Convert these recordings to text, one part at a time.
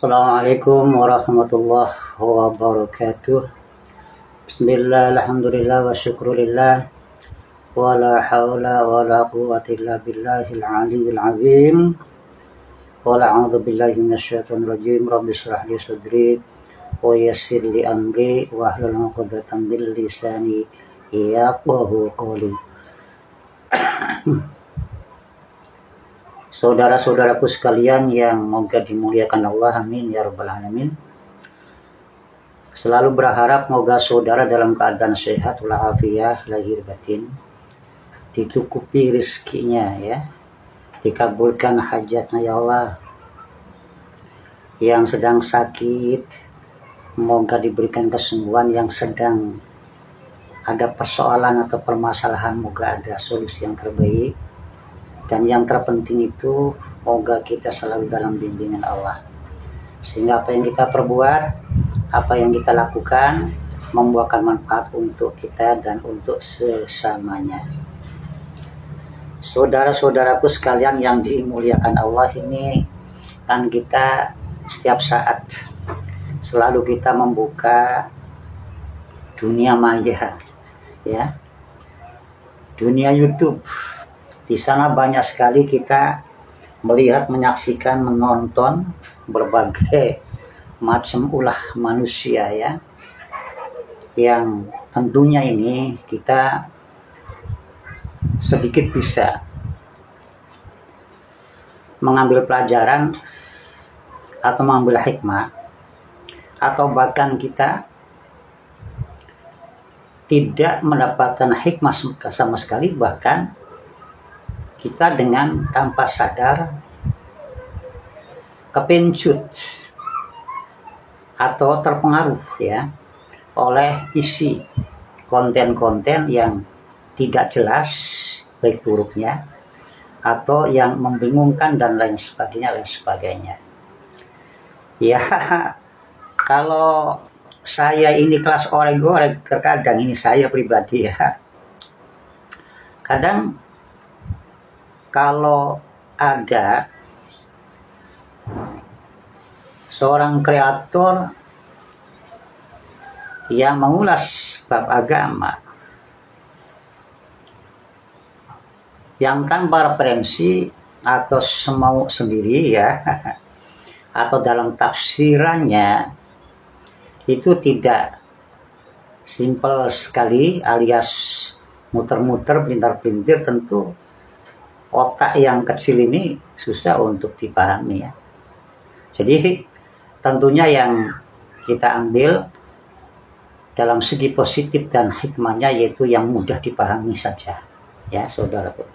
Assalamualaikum warahmatullahi wabarakatuh. Bismillah, alhamdulillah, wa syukurillah, wa la hawla wa la quwwata illa billahil aliyyil azim. Wa la'udzu billahi minasyaitonir rajim. Rabbi shrah li sadri wa yassir li amri wa hlul 'uqdatam min lisani yafqahu qawli. Saudara-saudaraku sekalian yang moga dimuliakan Allah, amin ya rabbal alamin. Selalu berharap moga saudara dalam keadaan sehat walafiat lahir batin, dicukupi rezekinya ya, dikabulkan hajatnya ya Allah. Yang sedang sakit moga diberikan kesembuhan, yang sedang ada persoalan atau permasalahan moga ada solusi yang terbaik. Dan yang terpenting itu moga kita selalu dalam bimbingan Allah, sehingga apa yang kita perbuat, apa yang kita lakukan membuahkan manfaat untuk kita dan untuk sesamanya. Saudara-saudaraku sekalian yang dimuliakan Allah, ini kan kita setiap saat selalu kita membuka dunia maya ya, dunia YouTube. Di sana banyak sekali kita melihat, menyaksikan, menonton berbagai macam ulah manusia ya, yang tentunya ini kita sedikit bisa mengambil pelajaran atau mengambil hikmah, atau bahkan kita tidak mendapatkan hikmah sama sekali, bahkan kita dengan tanpa sadar kepencut atau terpengaruh ya oleh isi konten-konten yang tidak jelas baik buruknya, atau yang membingungkan dan lain sebagainya. Ya, kalau saya ini kelas oreg-oreg, terkadang ini saya pribadi ya, kadang kalau ada seorang kreator yang mengulas bab agama yang tanpa referensi atau semau sendiri ya, atau dalam tafsirannya itu tidak simpel sekali, alias muter-muter, pintar-pintir, tentu otak yang kecil ini susah untuk dipahami ya. Jadi tentunya yang kita ambil dalam segi positif dan hikmahnya yaitu yang mudah dipahami saja ya saudaraku.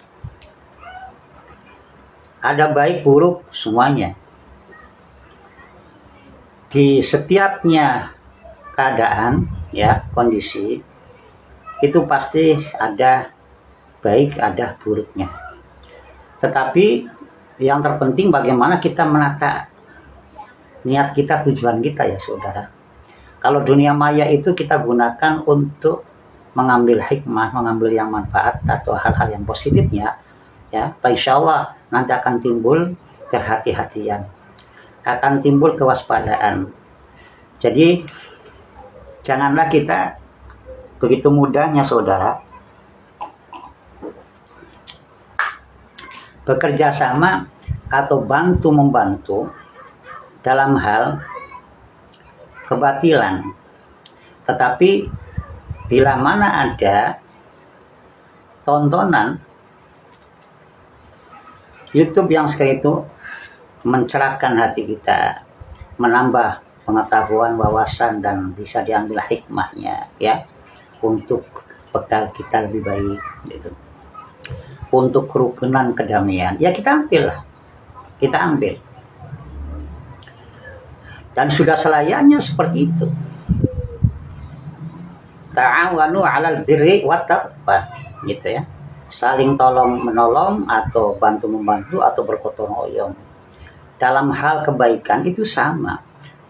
Ada baik buruk semuanya. Di setiapnya keadaan ya, kondisi itu pasti ada baik, ada buruknya. Tetapi yang terpenting bagaimana kita menata niat kita, tujuan kita ya saudara. Kalau dunia maya itu kita gunakan untuk mengambil hikmah, mengambil yang manfaat atau hal-hal yang positifnya ya, insya Allah nanti akan timbul kehati-hatian, akan timbul kewaspadaan. Jadi janganlah kita begitu mudahnya saudara bekerja sama atau bantu-membantu dalam hal kebatilan. Tetapi bila mana ada tontonan YouTube yang sekali itu mencerahkan hati kita, menambah pengetahuan, wawasan, dan bisa diambil hikmahnya ya, untuk bekal kita lebih baik gitu, untuk kerukunan, kedamaian ya, kita ambil dan sudah selayaknya seperti itu. Ta'awanu 'alal birri wat taqwa gitu ya, saling tolong menolong atau bantu membantu atau bergotong royong dalam hal kebaikan itu sama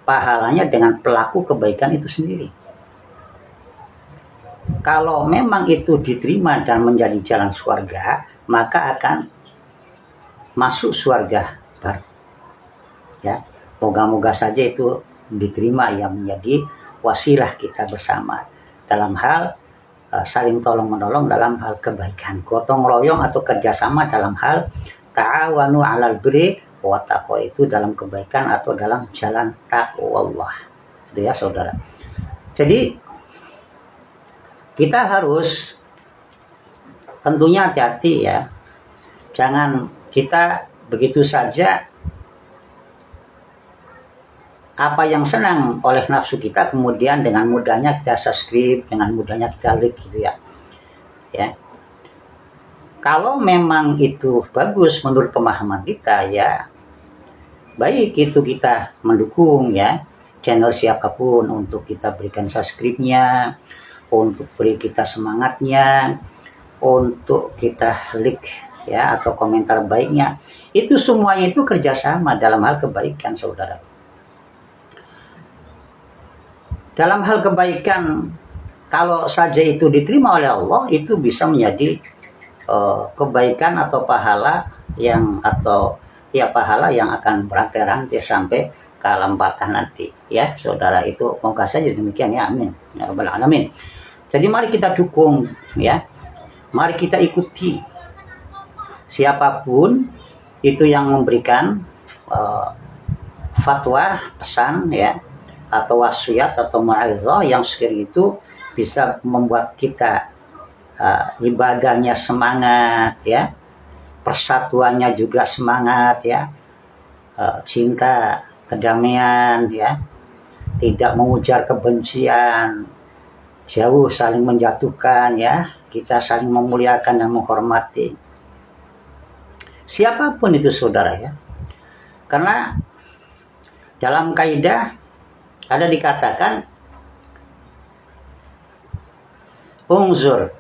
pahalanya dengan pelaku kebaikan itu sendiri. Kalau memang itu diterima dan menjadi jalan surga, maka akan masuk surga baru. Ya, Moga-moga saja itu diterima yang menjadi wasilah kita bersama dalam hal saling tolong menolong dalam hal kebaikan, gotong royong atau kerjasama dalam hal ta'awanu 'alal birri wa taqwa, itu dalam kebaikan atau dalam jalan takwa Allah. Itu ya saudara. Jadi kita harus tentunya hati-hati ya. Jangan kita begitu saja apa yang senang oleh nafsu kita kemudian dengan mudahnya kita subscribe, dengan mudahnya kita like gitu ya. Ya. Kalau memang itu bagus menurut pemahaman kita ya, baik itu kita mendukung ya channel siapapun untuk kita berikan subscribe-nya, untuk beri kita semangatnya, untuk kita like ya atau komentar baiknya. Itu semuanya itu kerjasama dalam hal kebaikan saudara. Dalam hal kebaikan, kalau saja itu diterima oleh Allah, itu bisa menjadi kebaikan atau pahala yang pahala yang akan berantai-rantai sampai ke alam barzakh nanti. Ya, saudara, itu moga saja demikian ya, amin. Ya rabbal alamin. Jadi mari kita dukung ya. Mari kita ikuti siapapun itu yang memberikan fatwa, pesan ya, atau wasiat atau mau'izah yang sekiranya itu bisa membuat kita ibadahnya semangat ya, persatuannya juga semangat ya, cinta, kedamaian ya, tidak mengujar kebencian, jauh saling menjatuhkan ya, kita saling memuliakan dan menghormati siapapun itu saudara ya. Karena dalam kaidah ada dikatakan unzur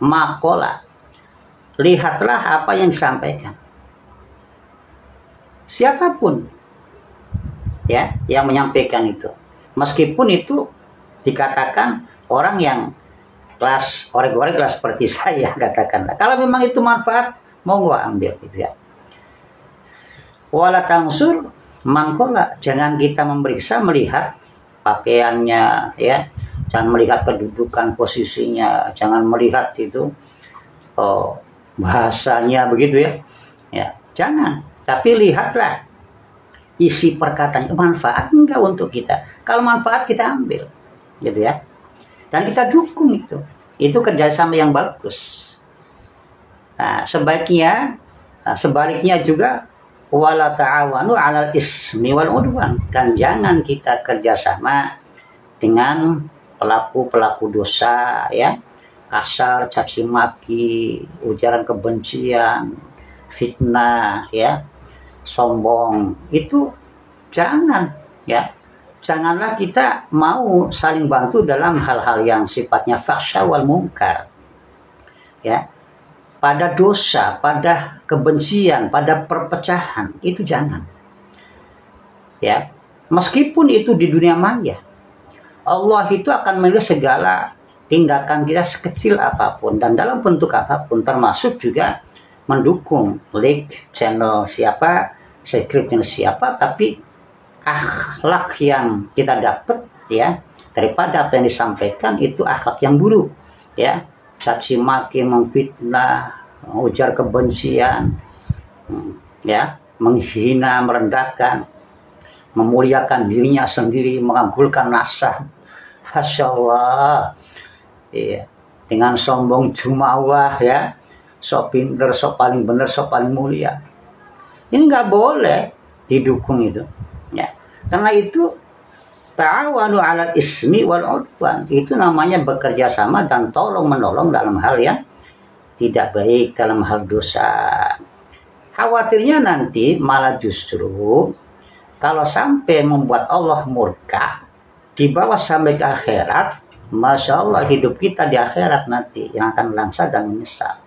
maqala, lihatlah apa yang disampaikan siapapun ya yang menyampaikan itu, meskipun itu dikatakan orang yang kelas orek-orek kelas seperti saya katakanlah, kalau memang itu manfaat mau gua ambil gitu ya. Wala tangsur mangkola, jangan kita memeriksa melihat pakaiannya ya, jangan melihat kedudukan posisinya, jangan melihat itu bahasanya begitu ya, ya jangan, tapi lihatlah isi perkataan, manfaat enggak untuk kita. Kalau manfaat kita ambil gitu ya, dan kita dukung itu kerjasama yang bagus. Nah, sebaliknya juga wala ta'awanu 'alal ismi wal 'udwan, dan jangan kita kerjasama dengan pelaku dosa ya, kasar, caci maki, ujaran kebencian, fitnah ya, sombong, itu jangan ya. Janganlah kita mau saling bantu dalam hal-hal yang sifatnya fahsya wal munkar ya, pada dosa, pada kebencian, pada perpecahan, itu jangan ya. Meskipun itu di dunia maya, Allah itu akan melihat segala tindakan kita sekecil apapun dan dalam bentuk apapun, termasuk juga mendukung like channel siapa, subscribe channel siapa, tapi akhlak yang kita dapat ya daripada apa yang disampaikan itu akhlak yang buruk ya, caci maki, memfitnah, ujar kebencian ya, menghina, merendahkan, memuliakan dirinya sendiri, mengagungkan nasab, Masya Allah ya, dengan sombong jumawah ya, sok pinter, sok paling benar, sok paling mulia. Ini nggak boleh didukung itu ya. Karena itu ta'awanu 'alal ismi wal 'udwan, itu namanya bekerja sama dan tolong menolong dalam hal yang tidak baik, dalam hal dosa. Khawatirnya nanti malah justru kalau sampai membuat Allah murka, dibawa sampai ke akhirat, Masya Allah hidup kita di akhirat nanti yang akan langsa dan menyesal.